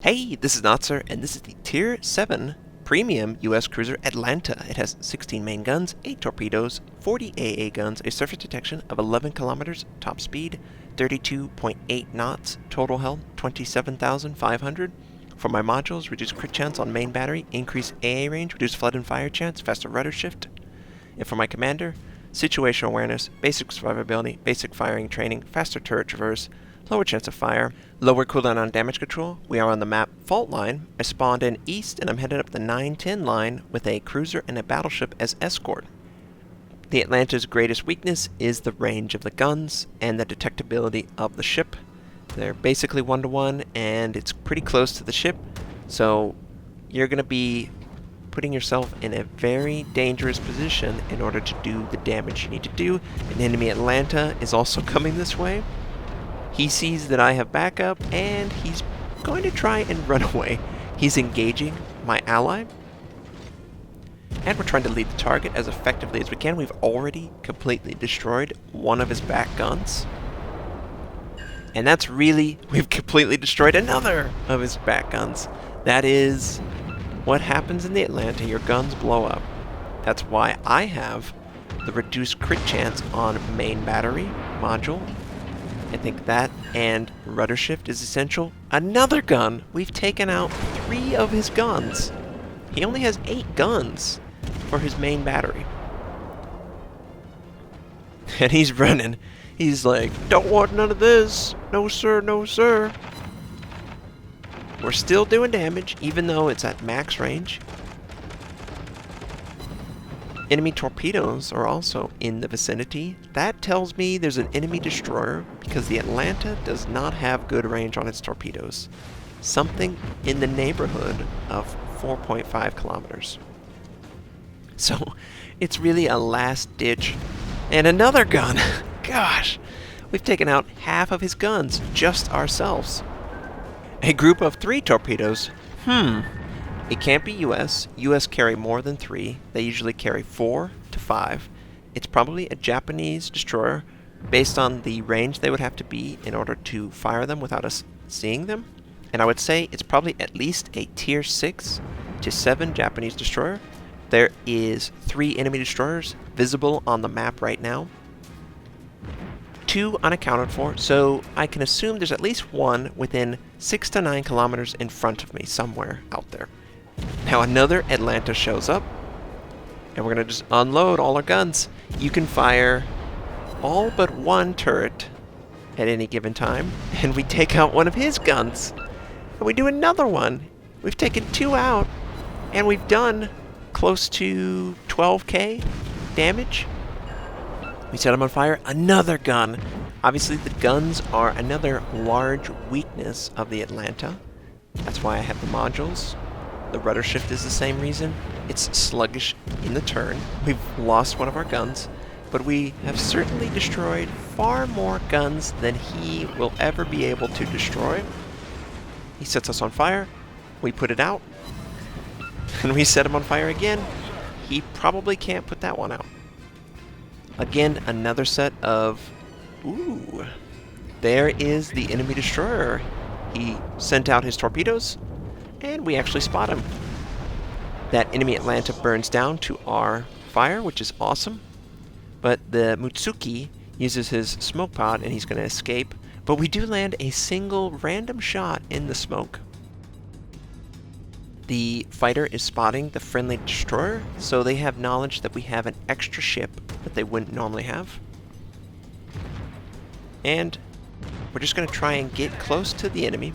Hey, this is Notser, and this is the Tier 7 Premium U.S. Cruiser Atlanta. It has 16 main guns, 8 torpedoes, 40 AA guns, a surface detection of 11 kilometers, top speed, 32.8 knots, total health, 27,500. For my modules, reduce crit chance on main battery, increase AA range, reduce flood and fire chance, faster rudder shift. And for my commander, situational awareness, basic survivability, basic firing training, faster turret traverse, lower chance of fire, lower cooldown on damage control. We are on the map Fault Line. I spawned in east and I'm headed up the 9-10 line with a cruiser and a battleship as escort. The Atlanta's greatest weakness is the range of the guns and the detectability of the ship. They're basically 1-to-1 and it's pretty close to the ship, so you're going to be putting yourself in a very dangerous position in order to do the damage you need to do. An enemy Atlanta is also coming this way. He sees that I have backup, and he's going to try and run away. He's engaging my ally, and we're trying to lead the target as effectively as we can. We've already completely destroyed one of his back guns. And that's really, we've completely destroyed another of his back guns. That is what happens in the Atlanta. Your guns blow up. That's why I have the reduced crit chance on main battery module. I think that and rudder shift is essential. Another gun! We've taken out 3 of his guns. He only has 8 guns for his main battery. And he's running. He's like, don't want none of this. No sir, no sir. We're still doing damage, even though it's at max range. Enemy torpedoes are also in the vicinity. That tells me there's an enemy destroyer because the Atlanta does not have good range on its torpedoes. Something in the neighborhood of 4.5 kilometers. So it's really a last ditch. And another gun! Gosh! We've taken out half of his guns just ourselves. A group of 3 torpedoes. It can't be US. US carry more than 3. They usually carry 4 to 5. It's probably a Japanese destroyer based on the range they would have to be in order to fire them without us seeing them. And I would say it's probably at least a tier 6 to 7 Japanese destroyer. There is 3 enemy destroyers visible on the map right now. 2 unaccounted for, so I can assume there's at least 1 within 6 to 9 kilometers in front of me, somewhere out there. Now another Atlanta shows up, and we're going to just unload all our guns. You can fire all but 1 turret at any given time, and we take out one of his guns. And we do another one. We've taken 2 out, and we've done close to 12k damage. We set him on fire. Another gun. Obviously the guns are another large weakness of the Atlanta. That's why I have the modules. The rudder shift is the same reason. It's sluggish in the turn. We've lost one of our guns, but we have certainly destroyed far more guns than he will ever be able to destroy. He sets us on fire. We put it out. And we set him on fire again. He probably can't put that one out. Again, another set of... Ooh. There is the enemy destroyer. He sent out his torpedoes, and we actually spot him. That enemy Atlanta burns down to our fire, which is awesome. But the Mutsuki uses his smoke pod, and he's going to escape. But we do land a single random shot in the smoke. The fighter is spotting the friendly destroyer, so they have knowledge that we have an extra ship that they wouldn't normally have. And we're just going to try and get close to the enemy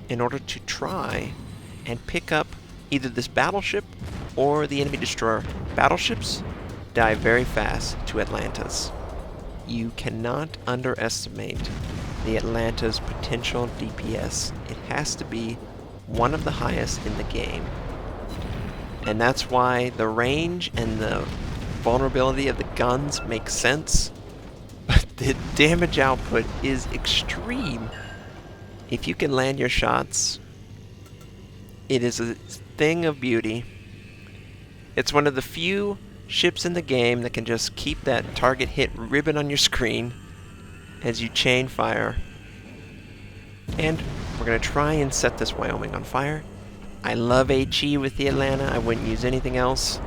in order to try and pick up either this battleship or the enemy destroyer. Battleships die very fast to Atlantas. You cannot underestimate the Atlanta's potential DPS. It has to be one of the highest in the game. And that's why the range and the vulnerability of the guns make sense. But the damage output is extreme. If you can land your shots, it is a thing of beauty. It's one of the few ships in the game that can just keep that target hit ribbon on your screen as you chain fire. And We're going to try and set this Wyoming on fire. I love HE with the Atlanta. I wouldn't use anything else.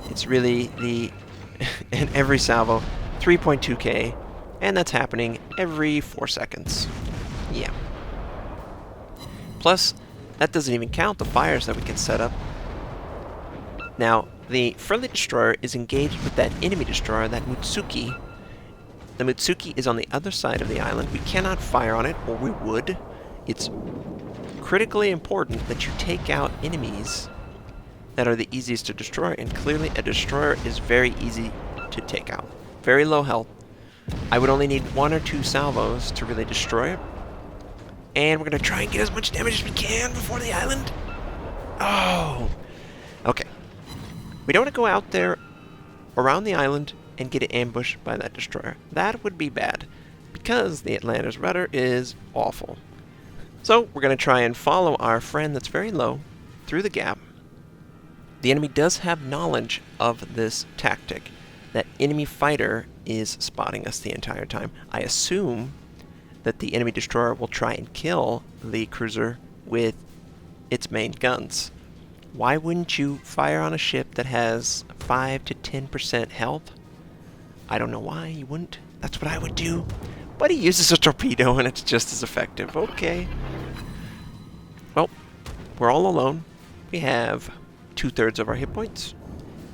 It's really the... in every salvo, 3.2k, and that's happening every 4 seconds. Yeah. Plus, that doesn't even count the fires that we can set up. Now, the friendly destroyer is engaged with that enemy destroyer, that Mutsuki. The Mutsuki is on the other side of the island. We cannot fire on it, or we would. It's critically important that you take out enemies that are the easiest to destroy, and clearly a destroyer is very easy to take out. Very low health. I would only need 1 or 2 salvos to really destroy it. And we're going to try and get as much damage as we can before the island. Oh! Okay. We don't want to go out there around the island and get ambushed by that destroyer. That would be bad, because the Atlanta's rudder is awful. So we're going to try and follow our friend that's very low through the gap. The enemy does have knowledge of this tactic. That enemy fighter is spotting us the entire time. I assume that the enemy destroyer will try and kill the cruiser with its main guns. Why wouldn't you fire on a ship that has 5 to 10% health? I don't know why you wouldn't. That's what I would do. But he uses a torpedo and it's just as effective. Okay. Well, we're all alone. We have 2/3 of our hit points.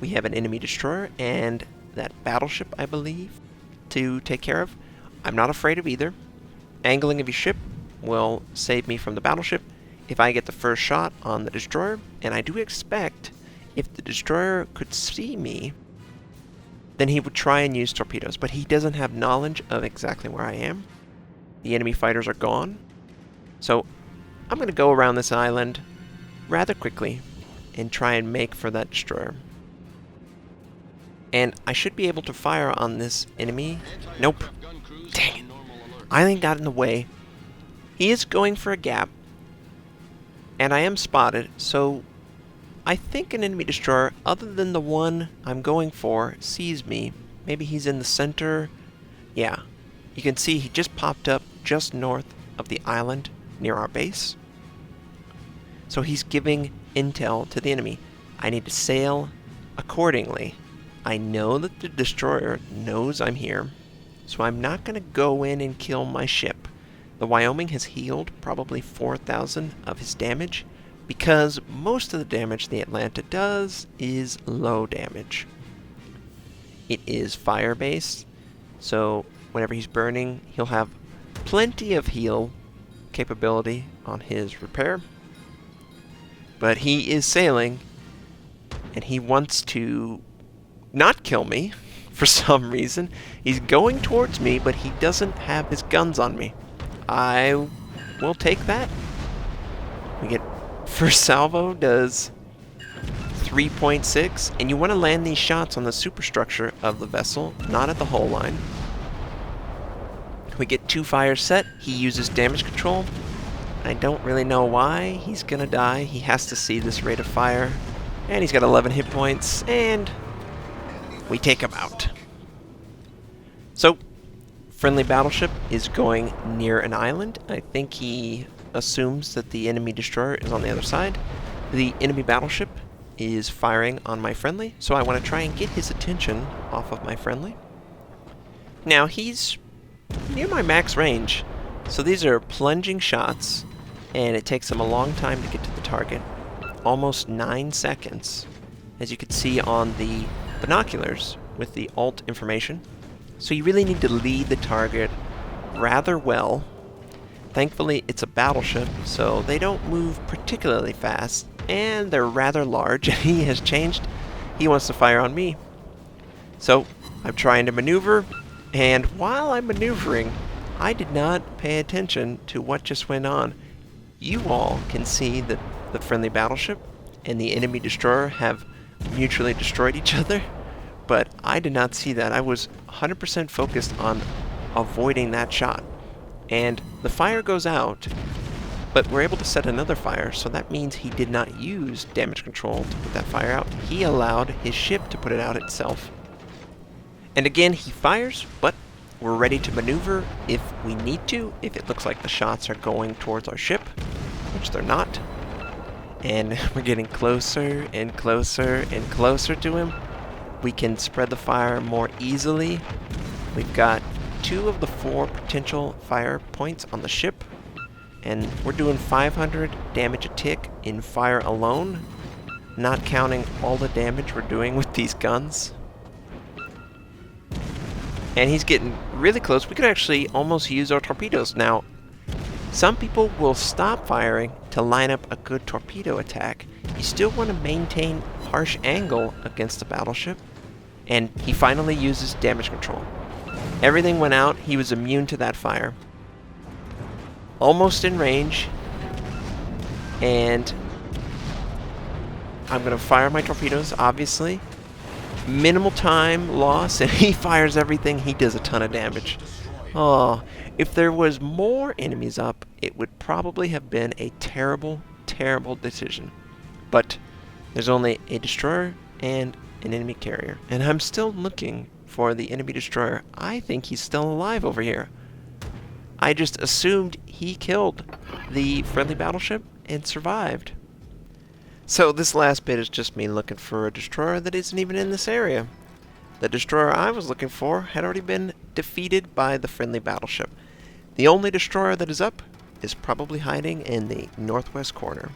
We have an enemy destroyer and that battleship, I believe, to take care of. I'm not afraid of either. Angling of your ship will save me from the battleship if I get the first shot on the destroyer, and I do expect if the destroyer could see me, then he would try and use torpedoes, but he doesn't have knowledge of exactly where I am. The enemy fighters are gone, so I'm going to go around this island rather quickly and try and make for that destroyer. And I should be able to fire on this enemy. Nope. Dang it. Island got in the way. He is going for a gap. And I am spotted, so I think an enemy destroyer, other than the one I'm going for, sees me. Maybe he's in the center. Yeah. You can see he just popped up just north of the island near our base. So he's giving intel to the enemy. I need to sail accordingly. I know that the destroyer knows I'm here, so I'm not going to go in and kill my ship. The Wyoming has healed probably 4,000 of his damage, because most of the damage the Atlanta does is low damage. It is fire-based, so whenever he's burning, he'll have plenty of heal capability on his repair. But he is sailing, and he wants to not kill me for some reason. He's going towards me, but he doesn't have his guns on me. I will take that. We get first salvo does 3.6, and you want to land these shots on the superstructure of the vessel, not at the hull line. We get 2 fires set. He uses damage control. I don't really know why he's gonna die. He has to see this rate of fire, and he's got 11 hit points, and we take him out. So, friendly battleship is going near an island. I think he assumes that the enemy destroyer is on the other side. The enemy battleship is firing on my friendly, so I want to try and get his attention off of my friendly. Now, he's near my max range, so these are plunging shots, and it takes him a long time to get to the target. Almost 9 seconds, as you can see on the binoculars with the alt information. So you really need to lead the target rather well. Thankfully, it's a battleship, so they don't move particularly fast, and they're rather large. He has changed. He wants to fire on me. So I'm trying to maneuver, and while I'm maneuvering, I did not pay attention to what just went on. You all can see that the friendly battleship and the enemy destroyer have mutually destroyed each other, but I did not see that. I was 100% focused on avoiding that shot. And the fire goes out, but we're able to set another fire, so that means he did not use damage control to put that fire out. He allowed his ship to put it out itself. And again, he fires, but we're ready to maneuver if we need to, if it looks like the shots are going towards our ship, which they're not. And we're getting closer and closer and closer to him. We can spread the fire more easily. We've got 2 of the 4 potential fire points on the ship, and we're doing 500 damage a tick in fire alone, not counting all the damage we're doing with these guns. And he's getting really close. We could actually almost use our torpedoes. Now, some people will stop firing to line up a good torpedo attack. You still want to maintain harsh angle against the battleship. And he finally uses damage control. Everything went out. He was immune to that fire. Almost in range. And I'm going to fire my torpedoes, obviously. Minimal time loss, and he fires everything. He does a ton of damage. Oh, if there was more enemies up, it would probably have been a terrible, terrible decision. But there's only a destroyer and an enemy carrier. And I'm still looking for the enemy destroyer. I think he's still alive over here. I just assumed he killed the friendly battleship and survived. So this last bit is just me looking for a destroyer that isn't even in this area. The destroyer I was looking for had already been defeated by the friendly battleship. The only destroyer that is up is probably hiding in the northwest corner.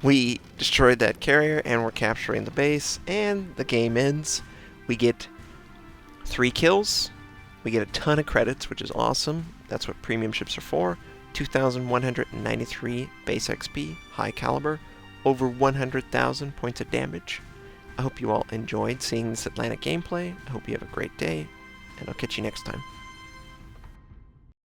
We destroyed that carrier and we're capturing the base, and the game ends. We get 3 kills. We get a ton of credits, which is awesome. That's what premium ships are for. 2,193 base XP, high caliber. Over 100,000 points of damage. I hope you all enjoyed seeing this Atlantic gameplay. I hope you have a great day, and I'll catch you next time.